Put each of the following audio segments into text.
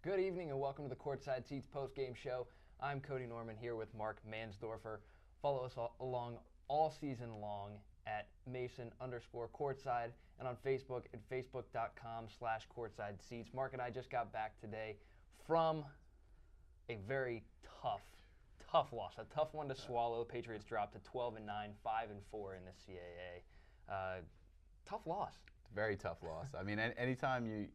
Good evening and welcome to the Courtside Seats postgame show. I'm Cody Norman here with Mark Mansdorfer. Follow us along all season long at Mason_Courtside and on Facebook at facebook.com/CourtsideSeats. Mark and I just got back today from a very tough loss, a tough one to swallow. Patriots dropped to 12-9, 5-4 in the CAA. Tough loss. Very tough loss. I mean, anytime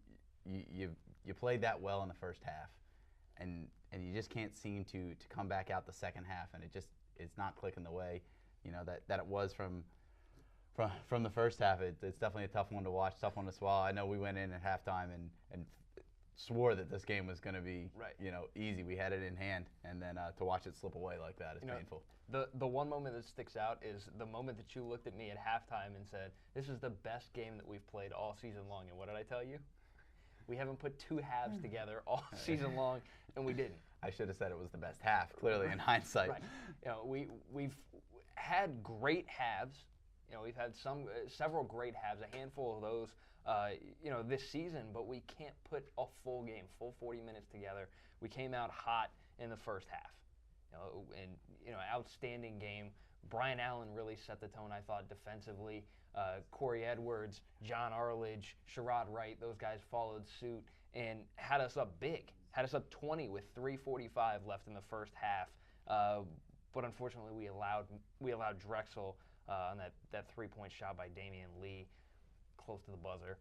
you played that well in the first half, and you just can't seem to come back out the second half, and it's not clicking the way that it was from the first half. It's definitely a tough one to watch, tough one to swallow. I know we went in at halftime and swore that this game was going to be easy. We had it in hand, and then to watch it slip away like that is painful. The one moment that sticks out is the moment that you looked at me at halftime and said, "This is the best game that we've played all season long." And what did I tell you? We haven't put two halves together all season long, and we didn't. I should have said it was the best half, clearly, in hindsight. Right. We've had great halves. We've had several great halves, a handful of those, this season, but we can't put a full game, full 40 minutes together. We came out hot in the first half, outstanding game. Brian Allen really set the tone, I thought, defensively. Corey Edwards, John Arledge, Sherrod Wright, those guys followed suit and had us up big, had us up 20 with 3:45 left in the first half. But unfortunately, we allowed Drexel on that three-point shot by Damian Lee, close to the buzzer.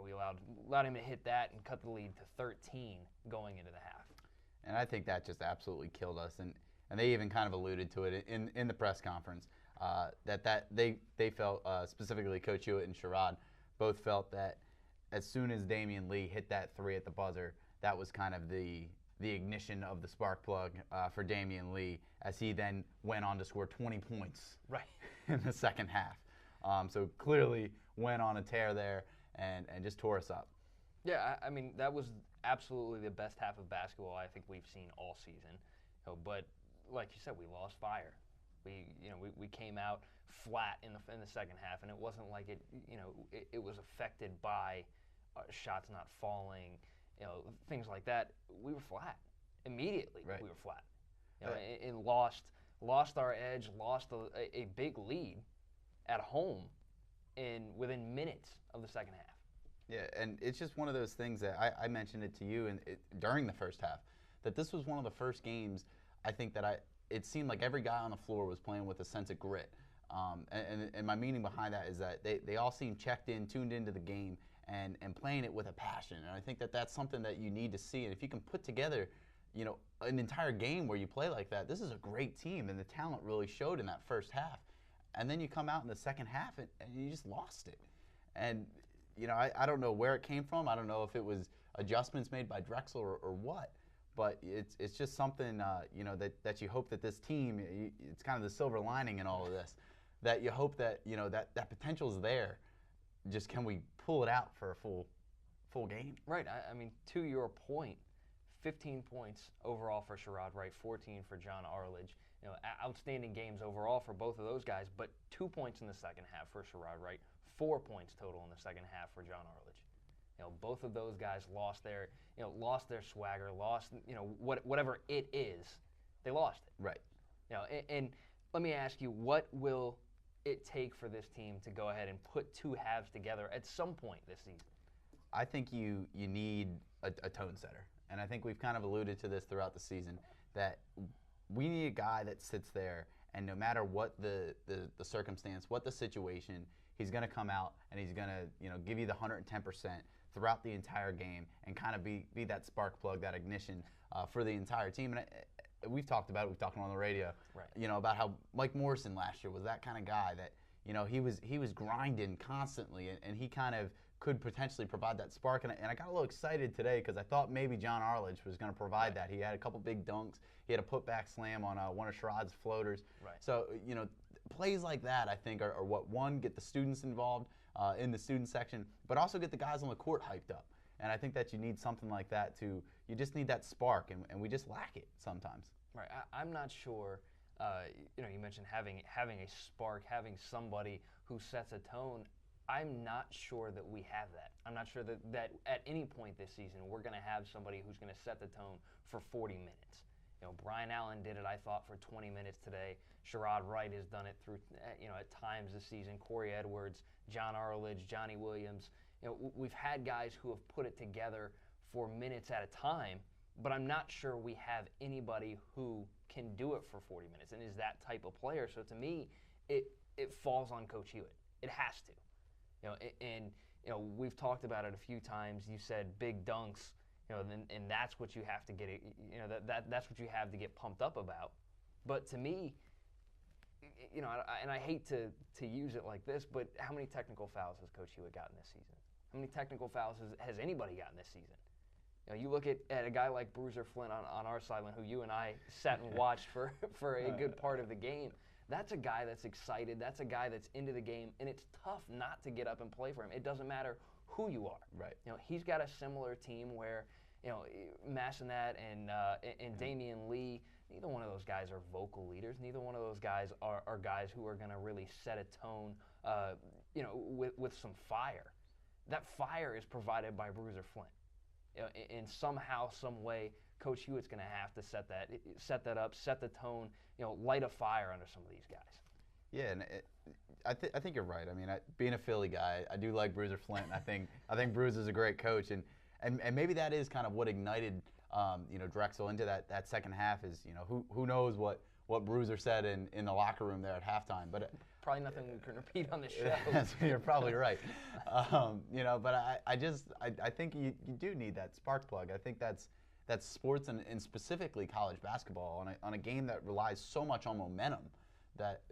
We allowed him to hit that and cut the lead to 13 going into the half. And I think that just absolutely killed us. And they even kind of alluded to it in the press conference that they felt, specifically Coach Hewitt and Sherrod, both felt that as soon as Damian Lee hit that three at the buzzer, that was kind of the ignition of the spark plug for Damian Lee, as he then went on to score 20 points in the second half. So clearly went on a tear there and just tore us up. Yeah, I mean, that was absolutely the best half of basketball I think we've seen all season. But like you said, we lost fire. We came out flat in the second half, and it wasn't like it was affected by shots not falling, things like that. We were flat immediately. Right. We were flat, and lost our edge, lost a big lead at home, within minutes of the second half. Yeah, and it's just one of those things that I mentioned it to you during the first half, that this was one of the first games I think that it seemed like every guy on the floor was playing with a sense of grit. And my meaning behind that is that they all seemed checked in, tuned into the game, and playing it with a passion. And I think that that's something that you need to see. And if you can put together, an entire game where you play like that, this is a great team, and the talent really showed in that first half. And then you come out in the second half, and you just lost it. And I don't know where it came from. I don't know if it was adjustments made by Drexel or what. But it's just something that you hope that this team, it's kind of the silver lining in all of this, that you hope that that potential is there. Just can we pull it out for a full game? Right. I mean, to your point, 15 points overall for Sherrod Wright, 14 for John Arledge. Outstanding games overall for both of those guys, but 2 points in the second half for Sherrod Wright, 4 points total in the second half for John Arledge. Both of those guys lost their swagger, lost, whatever it is, they lost it. Right. And let me ask you, what will it take for this team to go ahead and put two halves together at some point this season? I think you need a tone setter. And I think we've kind of alluded to this throughout the season, that we need a guy that sits there, and no matter what the circumstance, what the situation, he's going to come out and he's going to give you the 110% throughout the entire game and kind of be that spark plug, that ignition for the entire team. And we've talked about it. We've talked on the radio, about how Mike Morrison last year was that kind of guy that, he was grinding constantly, and he kind of could potentially provide that spark. And I got a little excited today because I thought maybe John Arledge was going to provide that. He had a couple big dunks. He had a putback slam on one of Sherrod's floaters. Right. So, plays like that, I think, are what, one, get the students involved in the student section, but also get the guys on the court hyped up. And I think that you need something like that you just need that spark, and we just lack it sometimes. Right. I'm not sure. You mentioned having a spark, having somebody who sets a tone. I'm not sure that we have that. I'm not sure that at any point this season we're going to have somebody who's going to set the tone for 40 minutes. Brian Allen did it, I thought, for 20 minutes today. Sherrod Wright has done it through, at times this season. Corey Edwards, John Arledge, Johnny Williams. We've had guys who have put it together for minutes at a time, but I'm not sure we have anybody who can do it for 40 minutes and is that type of player. So to me, it falls on Coach Hewitt. It has to. We've talked about it a few times. You said big dunks, and that's what you have to get. That's what you have to get pumped up about. But to me, and I hate to use it like this, but how many technical fouls has Coach Hewitt gotten this season? How many technical fouls has anybody gotten this season? You look at a guy like Bruiser Flint on our sideline, who you and I sat and watched for a good part of the game. That's a guy that's excited. That's a guy that's into the game, and it's tough not to get up and play for him. It doesn't matter who you are. Right. He's got a similar team where, Massanet and Damian Lee, neither one of those guys are vocal leaders. Neither one of those guys are guys who are going to really set a tone, with some fire. That fire is provided by Bruiser Flint. In somehow, some way, Coach Hewitt's going to have to set that up, set the tone, light a fire under some of these guys. Yeah, and I think you're right. I mean, being a Philly guy, I do like Bruiser Flint. I think Bruiser's a great coach, and maybe that is kind of what ignited Drexel into that second half. Is who knows what Bruiser said in the locker room there at halftime, but. Probably nothing we can repeat on the show. You're probably right. But I think you do need that spark plug. I think that's sports and specifically college basketball on a game that relies so much on momentum that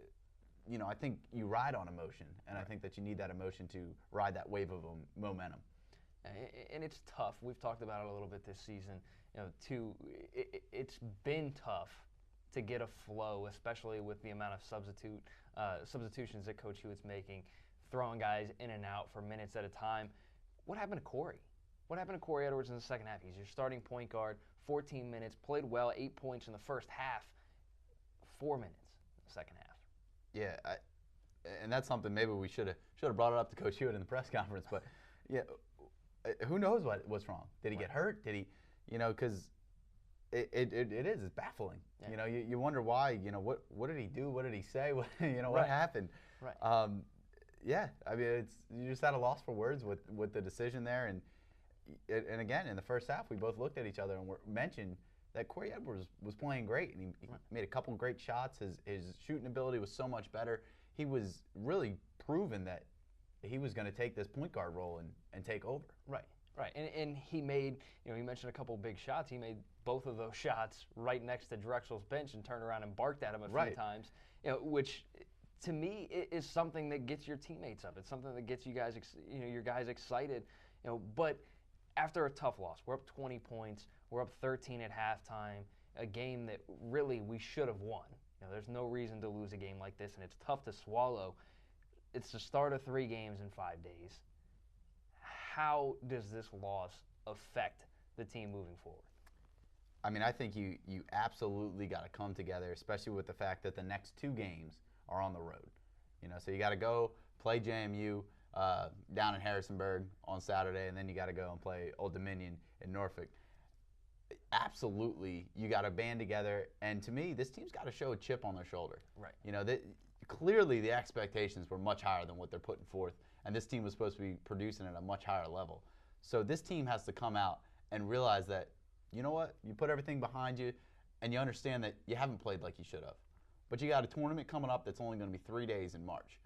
I think you ride on emotion, and right. I think that you need that emotion to ride that wave of momentum. And it's tough. We've talked about it a little bit this season. It's been tough to get a flow, especially with the amount of substitutions that Coach Hewitt's making, throwing guys in and out for minutes at a time. What happened to Corey? What happened to Corey Edwards in the second half? He's your starting point guard, 14 minutes, played well, 8 points in the first half, 4 minutes in the second half. Yeah, and that's something maybe we should have brought it up to Coach Hewitt in the press conference. But yeah, who knows what's wrong? Did he get hurt? Did he, because it's baffling. Yeah. You wonder why. What did he do? What did he say? What right. happened? Right. Yeah, I mean, you're just at a loss for words with the decision there. And again, in the first half, we both looked at each other and mentioned that Corey Edwards was playing great, and he made a couple great shots. His shooting ability was so much better. He was really proven that he was going to take this point guard role and take over. Right. Right, and he made, you mentioned a couple big shots. He made both of those shots right next to Drexel's bench and turned around and barked at him a few times, which to me is something that gets your teammates up. It's something that gets you guys, your guys excited. But after a tough loss, we're up 20 points, we're up 13 at halftime, a game that really we should have won. There's no reason to lose a game like this, and it's tough to swallow. It's the start of 3 games in 5 days. How does this loss affect the team moving forward? I mean, I think you absolutely got to come together, especially with the fact that the next 2 games are on the road. So you got to go play JMU down in Harrisonburg on Saturday, and then you got to go and play Old Dominion in Norfolk. Absolutely, you got to band together, and to me, this team's got to show a chip on their shoulder. Right. Clearly the expectations were much higher than what they're putting forth, and this team was supposed to be producing at a much higher level. So this team has to come out and realize that, you know what, you put everything behind you, and you understand that you haven't played like you should have. But you got a tournament coming up that's only going to be 3 days in March.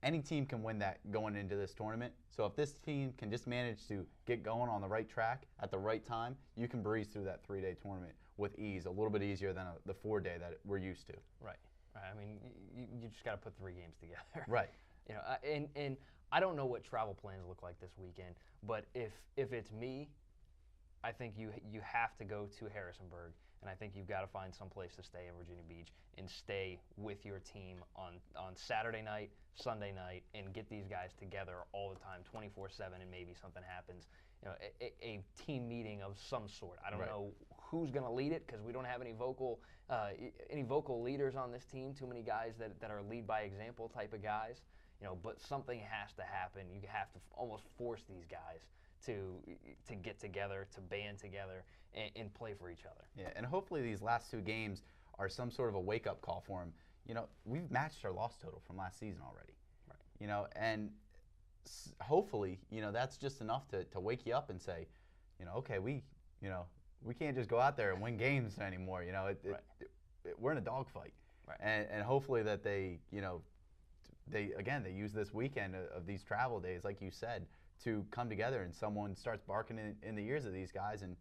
Any team can win that going into this tournament. So if this team can just manage to get going on the right track at the right time, you can breeze through that 3-day tournament with ease, a little bit easier than the 4-day that we're used to. Right. I mean, you just got to put 3 games together. Right. And I don't know what travel plans look like this weekend, but if it's me, I think you have to go to Harrisonburg, and I think you've got to find some place to stay in Virginia Beach and stay with your team on Saturday night, Sunday night, and get these guys together all the time, 24/7, and maybe something happens. A team meeting of some sort. I don't know who's going to lead it because we don't have any vocal leaders on this team. Too many guys that are lead by example type of guys. But something has to happen. You have to almost force these guys to get together, to band together, and play for each other. Yeah, and hopefully these last 2 games are some sort of a wake-up call for them. We've matched our loss total from last season already. Right. And hopefully, that's just enough to wake you up and say, okay, we can't just go out there and win games anymore. We're in a dogfight. Right. And hopefully that they use this weekend of these travel days, like you said, to come together and someone starts barking in the ears of these guys and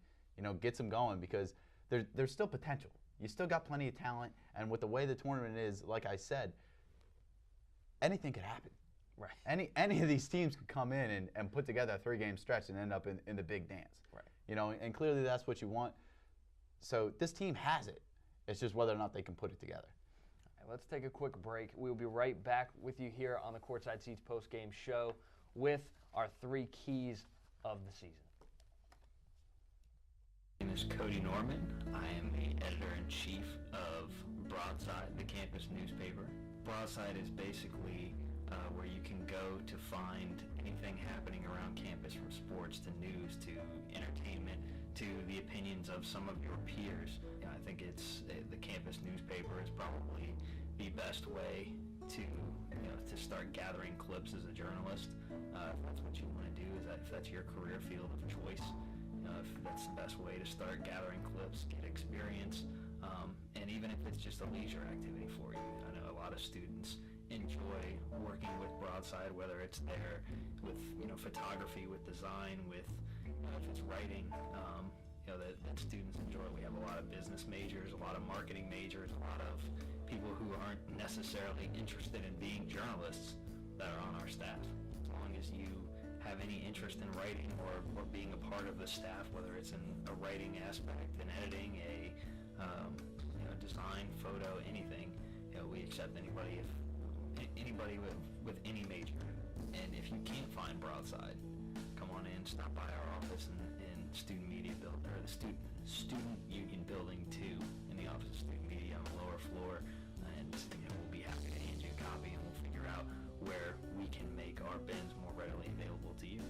gets them going, because there's still potential. You still got plenty of talent, and with the way the tournament is, like I said, anything could happen. Right. Any of these teams could come in and put together a 3-game stretch and end up in the big dance. Right. And clearly that's what you want. So this team has it. It's just whether or not they can put it together. All right, let's take a quick break. We'll be right back with you here on the Courtside Seats post-game show with our 3 keys of the season. My name is Cody Norman. I am the editor-in-chief of Broadside, the campus newspaper. Broadside is basically where you can go to find anything happening around campus, from sports to news to entertainment to the opinions of some of your peers. I think the campus newspaper is probably the best way to start gathering clips as a journalist. If that's what you want to do, if that's your career field of choice, if that's the best way to start gathering clips, get experience, and even if it's just a leisure activity for you. I know a lot of students enjoy working with Broadside, whether it's there with photography, with design, with if it's writing, that students enjoy. We have a lot of business majors, a lot of marketing majors, a lot of people who aren't necessarily interested in being journalists that are on our staff. As long as you have any interest in writing or being a part of the staff, whether it's in a writing aspect, in editing, a design, photo, anything, we accept anybody with any major. And if you can't find Broadside, come on in, stop by our office in Student Media Building, or the Student Union Building 2, in the Office of Student Media on the lower floor, and we'll be happy to hand you a copy, and we'll figure out where we can make our bins more readily available to you.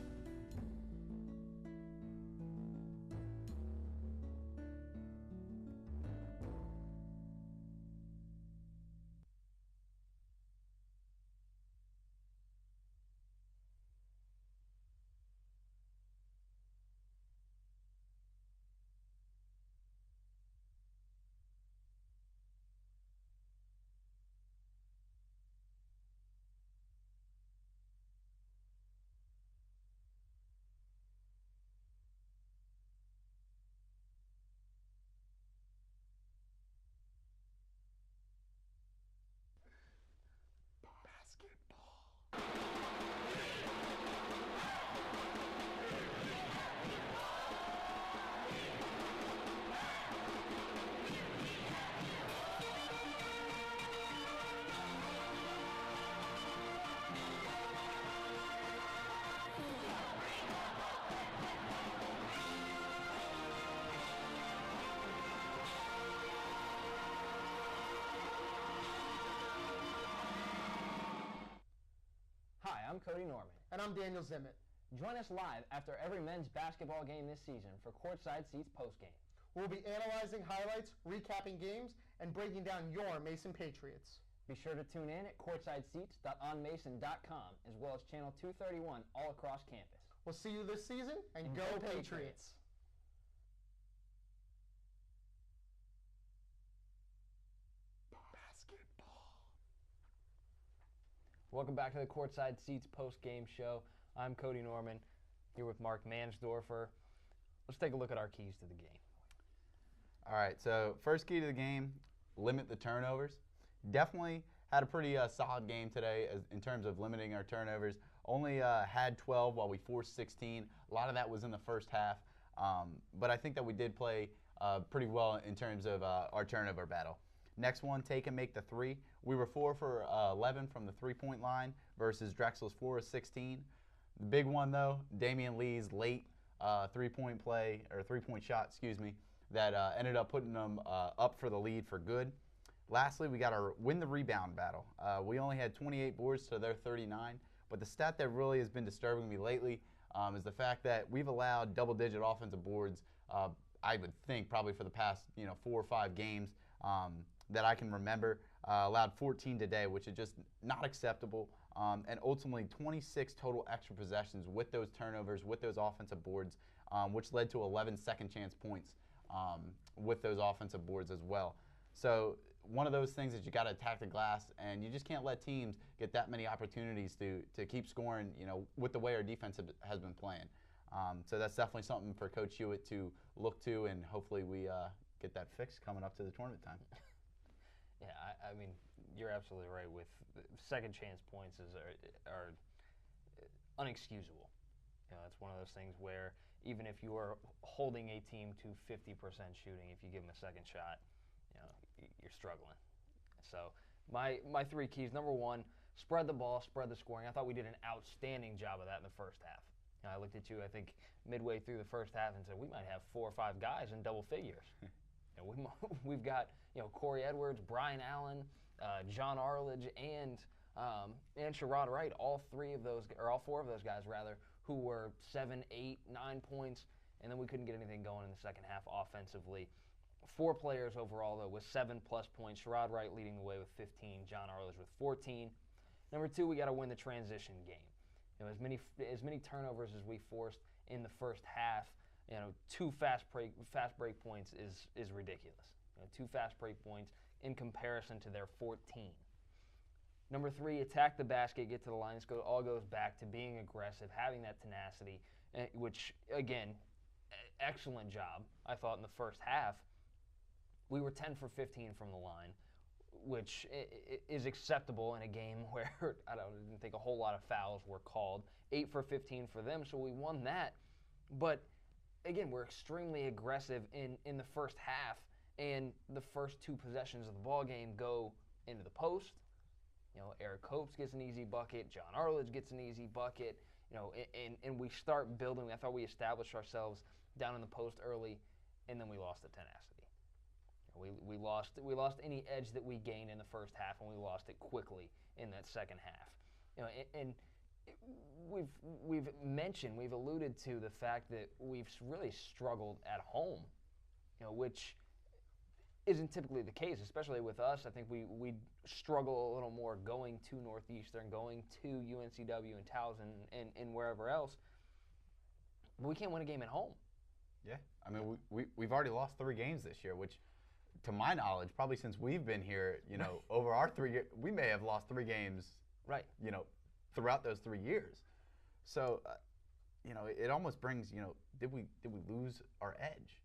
I'm Cody Norman. And I'm Daniel Zimmett. Join us live after every men's basketball game this season for Courtside Seats postgame. We'll be analyzing highlights, recapping games, and breaking down your Mason Patriots. Be sure to tune in at courtsideseats.onmason.com, as well as channel 231 all across campus. We'll see you this season, and go Patriots! Welcome back to the Courtside Seats post-game show. I'm Cody Norman, here with Mark Mansdorfer. Let's take a look at our keys to the game. All right, so first key to the game, limit the turnovers. Definitely had a pretty solid game today in terms of limiting our turnovers. Only had 12 while we forced 16. A lot of that was in the first half, but I think that we did play pretty well in terms of our turnover battle. Next one, take and make the 3. We were 4 for 11 from the 3-point line versus Drexel's 4 of 16. The big one, though, Damian Lee's late 3-point shot, that ended up putting them up for the lead for good. Lastly, we got our win the rebound battle. We only had 28 boards to their 39, but the stat that really has been disturbing me lately is the fact that we've allowed double-digit offensive boards. I would think probably for the past 4 or 5 games that I can remember. Allowed 14 today, which is just not acceptable. And ultimately 26 total extra possessions with those turnovers, with those offensive boards, which led to 11 second chance points with those offensive boards as well. So one of those things that you got to attack the glass, and you just can't let teams get that many opportunities to keep scoring, with the way our defense has been playing. So that's definitely something for Coach Hewitt to look to, and hopefully we get that fixed coming up to the tournament time. Yeah, I mean, you're absolutely right. With second chance points are unexcusable. It's one of those things where even if you are holding a team to 50% shooting, if you give them a second shot, you're struggling. So my 3 keys: number 1, spread the ball, spread the scoring. I thought we did an outstanding job of that in the first half. I looked at you, I think, midway through the first half and said, we might have 4 or 5 guys in double figures. We've got Corey Edwards, Brian Allen, John Arledge, and Sherrod Wright. All 4 of those guys rather, who were 7, 8, 9 points, and then we couldn't get anything going in the second half offensively. 4 players overall though with 7+ points. Sherrod Wright leading the way with 15. John Arledge with 14. Number 2, we got to win the transition game. As many turnovers as we forced in the first half. 2 fast break points is ridiculous. 2 fast break points in comparison to their 14. Number 3, attack the basket, get to the line. This all goes back to being aggressive, having that tenacity, which, again, excellent job, I thought, in the first half. We were 10 for 15 from the line, which is acceptable in a game where I didn't think a whole lot of fouls were called. 8 for 15 for them, so we won that. But again, we're extremely aggressive in the first half, and the first 2 possessions of the ball game go into the post. Eric Copes gets an easy bucket. John Arledge gets an easy bucket. And we start building. I thought we established ourselves down in the post early, and then we lost the tenacity. We lost any edge that we gained in the first half, and we lost it quickly in that second half. And we've alluded to the fact that we've really struggled at home, which isn't typically the case, especially with us. I think we struggle a little more going to Northeastern, going to UNCW and Towson and wherever else. But we can't win a game at home. Yeah, I mean, we've already lost 3 games this year, which, to my knowledge, probably since we've been here, over our 3 years, we may have lost 3 games, right? Throughout those 3 years. So, it almost brings, did we lose our edge?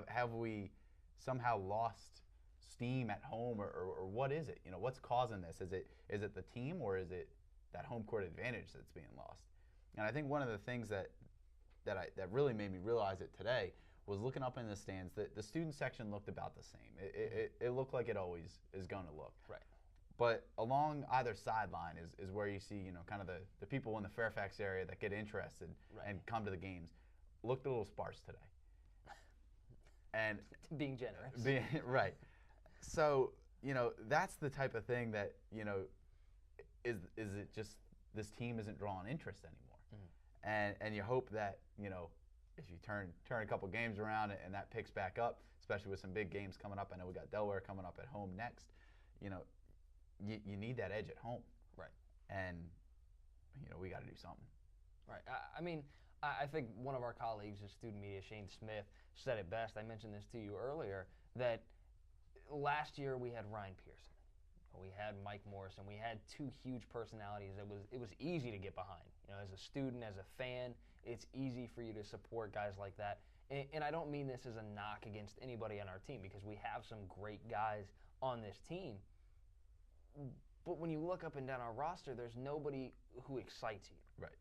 Have we somehow lost steam at home, or what is it? What's causing this? Is it the team, or is it that home court advantage that's being lost? And I think one of the things that really made me realize it today was looking up in the stands that the student section looked about the same. It looked like it always is going to look. Right. But along either sideline is where you see, kind of the people in the Fairfax area that get interested and come to the games. Looked a little sparse today. And being generous. Right. So, that's the type of thing that, is it just this team isn't drawing interest anymore. Mm-hmm. And you hope that, if you turn a couple games around and that picks back up, especially with some big games coming up. I know we got Delaware coming up at home next. You need that edge at home. Right. And, we got to do something. Right. I think one of our colleagues in student media, Shane Smith, said it best. I mentioned this to you earlier, that last year we had Ryan Pearson. We had Mike Morrison. We had 2 huge personalities. It was easy to get behind. As a student, as a fan, it's easy for you to support guys like that. And I don't mean this as a knock against anybody on our team, because we have some great guys on this team. But when you look up and down our roster, there's nobody who excites you. Right.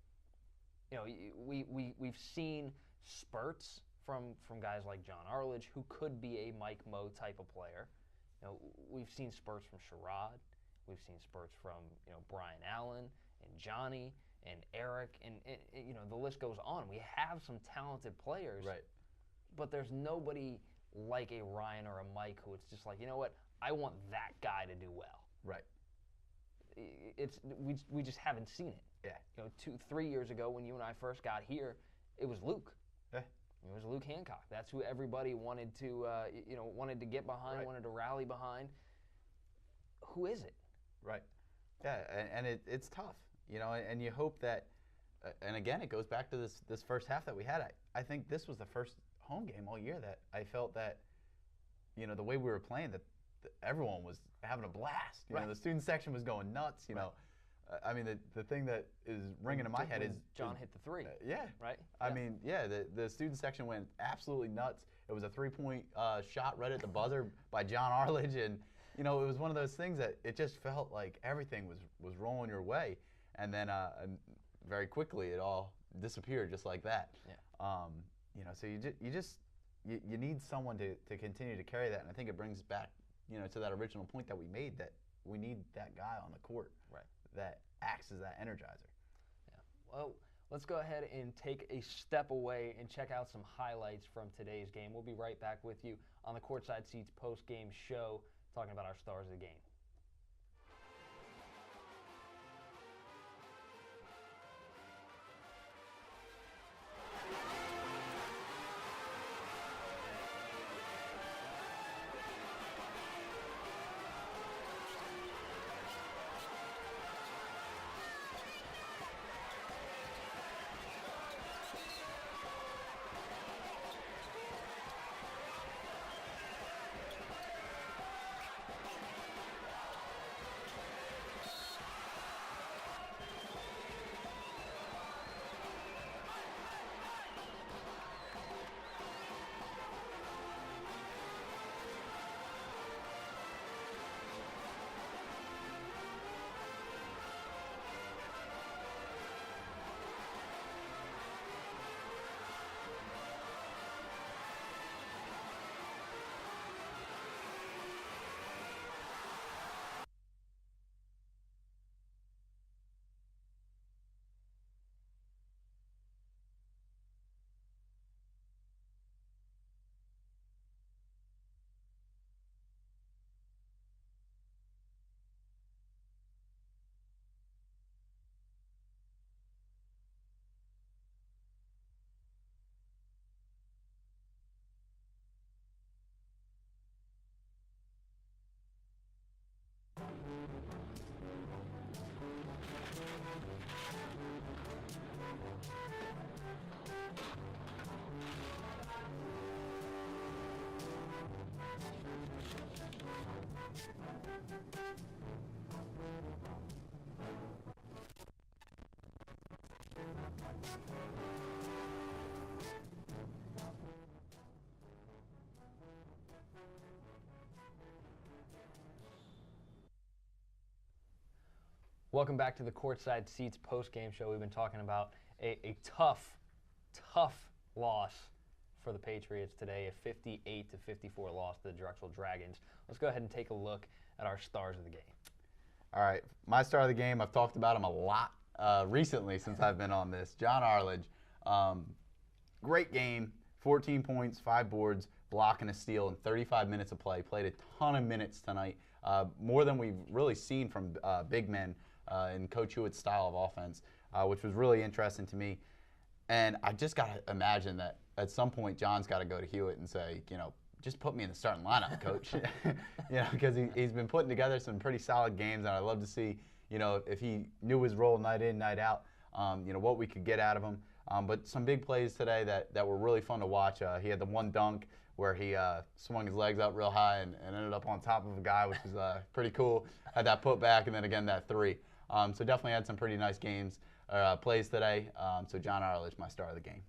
We've seen spurts from guys like John Arledge, who could be a Mike Moe type of player. We've seen spurts from Sherrod. We've seen spurts from Brian Allen and Johnny and Eric, and the list goes on. We have some talented players. Right. but there's nobody like a Ryan or a Mike who it's just like, you know what, I want that guy to do well. Right. We just haven't seen it. Yeah. 3 years ago when you and I first got here, it was Luke. Yeah. It was Luke Hancock. That's who everybody wanted to get behind, Right. wanted to rally behind. Who is it? Right. Yeah, and it's tough, and you hope that, and again, it goes back to this first half that we had. I think this was the first home game all year that I felt that, the way we were playing, that everyone was having a blast. Right. The student section was going nuts. Right. I mean, the thing that is ringing in my head is John hit the three. Yeah. Right. I mean, yeah, the student section went absolutely nuts. It was a 3-point shot right at the buzzer by John Arledge, and it was one of those things that it just felt like everything was rolling your way, and then very quickly it all disappeared just like that. Yeah. So you need someone to continue to carry that, and I think it brings us back, to that original point that we made, that we need that guy on the court, right, that acts as that energizer. Yeah. Well, let's go ahead and take a step away and check out some highlights from today's game. We'll be right back with you on the Courtside Seats post-game show, talking about our stars of the game. Welcome back to the Courtside Seats post-game show. We've been talking about a tough loss for the Patriots today, a 58-54 loss to the Drexel Dragons. Let's go ahead and take a look at our stars of the game. All right, my star of the game, I've talked about him a lot recently since I've been on this. John Arledge, great game, 14 points, 5 boards, block and a steal in 35 minutes of play. Played a ton of minutes tonight, more than we've really seen from big men in Coach Hewitt's style of offense, which was really interesting to me. And I just got to imagine that at some point John's got to go to Hewitt and say, just put me in the starting lineup, Coach. Because he's been putting together some pretty solid games, and I'd love to see, if he knew his role night in, night out, what we could get out of him. But some big plays today that were really fun to watch. He had the one dunk where he swung his legs up real high and ended up on top of a guy, which was pretty cool. Had that put back, and then again that three. So definitely had some pretty nice plays today. So John Arledge, my star of the game.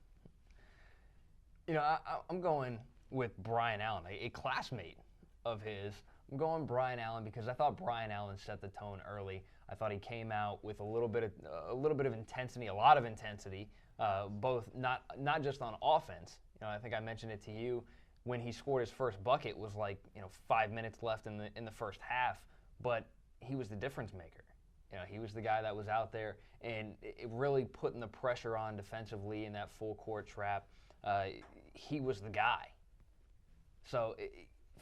I'm going with Brian Allen, a classmate of his. I'm going Brian Allen because I thought Brian Allen set the tone early. I thought he came out with a little bit of intensity, a lot of intensity, both not just on offense. I think I mentioned it to you when he scored his first bucket was 5 minutes left in the first half, but he was the difference maker. He was the guy that was out there and it really putting the pressure on defensively in that full court trap. he was the guy. So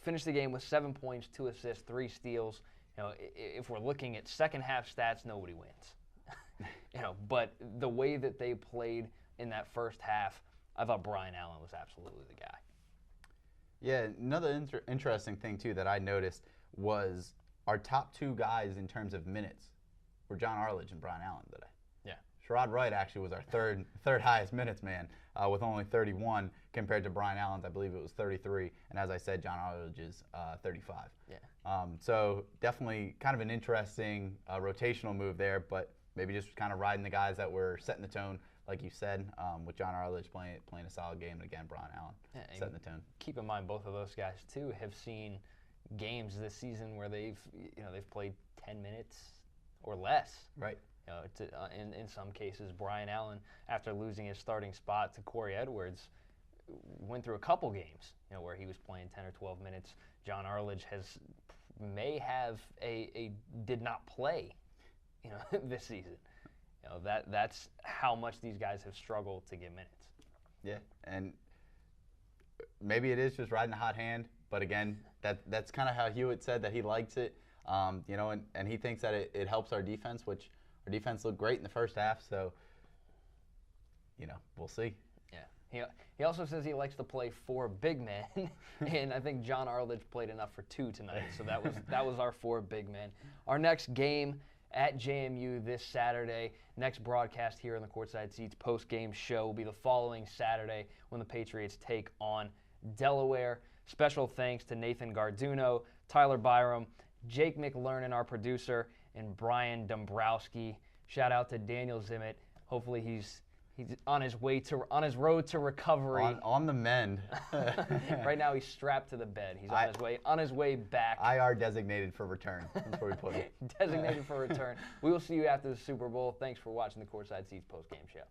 finished the game with 7 points, 2 assists, 3 steals. If we're looking at second half stats, nobody wins. But the way that they played in that first half, I thought Brian Allen was absolutely the guy. Yeah, another interesting thing too that I noticed was our top 2 guys in terms of minutes were John Arledge and Brian Allen today. Yeah. Sherrod Wright actually was our third highest minutes man with only 31 compared to Brian Allen's. I believe it was 33, and as I said, John Arledge's 35. Yeah. So definitely kind of an interesting rotational move there, but maybe just kind of riding the guys that were setting the tone, like you said, with John Arledge playing a solid game, and again Brian Allen setting the tone. Keep in mind, both of those guys too have seen games this season where they've played 10 minutes or less. Right. In some cases, Brian Allen, after losing his starting spot to Corey Edwards, went through a couple games, where he was playing 10 or 12 minutes. John Arledge may have a did not play, this season. That's how much these guys have struggled to get minutes. Yeah, and maybe it is just riding a hot hand, but again, that's kind of how Hewitt said that he likes it, and he thinks that it helps our defense, which our defense looked great in the first half, so, we'll see. Yeah. He also says he likes to play 4 big men, and I think John Arledge played enough for 2 tonight, so that was our 4 big men. Our next game at JMU this Saturday. Next broadcast here in the Courtside Seats post-game show will be the following Saturday when the Patriots take on Delaware. Special thanks to Nathan Garduno, Tyler Byram, Jake McLernan, our producer, and Brian Dombrowski. Shout out to Daniel Zimmett. Hopefully he's on his road to recovery. On the mend. Right now he's strapped to the bed. He's on his way back. IR designated for return. That's where we put it. Designated for return. We will see you after the Super Bowl. Thanks for watching the Courtside Seats post-game show.